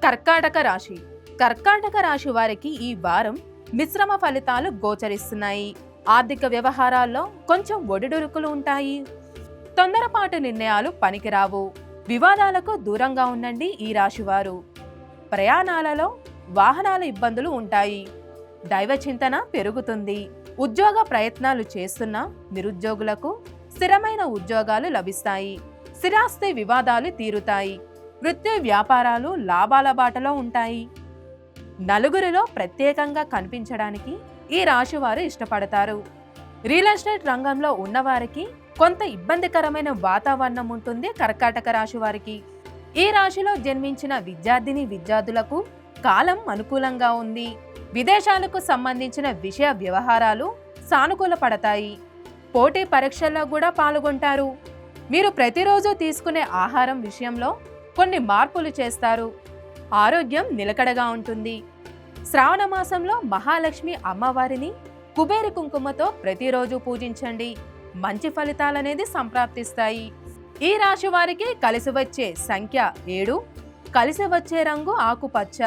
కర్కాటక రాశి. కర్కాటక రాశి వారికి ఈ వారం మిశ్రమ ఫలితాలు గోచరిస్తున్నాయి. ఆర్థిక వ్యవహారాల్లో కొంచెం ఒడిదుడుకులు ఉంటాయి. తొందరపాటు నిర్ణయాలు పనికిరావు. వివాదాలకు దూరంగా ఉండండి ఈ రాశివారు. ప్రయాణాలలో వాహనాల ఇబ్బందులు ఉంటాయి. దైవ చింతన పెరుగుతుంది. ఉద్యోగ ప్రయత్నాలు చేస్తున్న నిరుద్యోగులకు స్థిరమైన ఉద్యోగాలు లభిస్తాయి. స్థిరాస్తి వివాదాలు తీరుతాయి. వృత్తి వ్యాపారాలు లాభాల బాటలో ఉంటాయి. నలుగురిలో ప్రత్యేకంగా కనిపించడానికి ఈ రాశివారు ఇష్టపడతారు. రియల్ ఎస్టేట్ రంగంలో ఉన్నవారికి కొంత ఇబ్బందికరమైన వాతావరణం ఉంటుంది. కర్కాటక రాశి వారికి, ఈ రాశిలో జన్మించిన విద్యార్థులకు కాలం అనుకూలంగా ఉంది. విదేశాలకు సంబంధించిన విషయ వ్యవహారాలు సానుకూల పడతాయి. పోటీ పరీక్షల్లో కూడా పాల్గొంటారు. మీరు ప్రతిరోజు తీసుకునే ఆహారం విషయంలో కొన్ని మార్పులు చేస్తారు. ఆరోగ్యం నిలకడగా ఉంటుంది. శ్రావణ మాసంలో మహాలక్ష్మి అమ్మవారిని కుబేర కుంకుమతో ప్రతిరోజు పూజించండి. మంచి ఫలితాలనేది సంప్రాప్తిస్తాయి. ఈ రాశి వారికి కలిసి వచ్చే సంఖ్య 7, కలిసి వచ్చే రంగు ఆకుపచ్చ.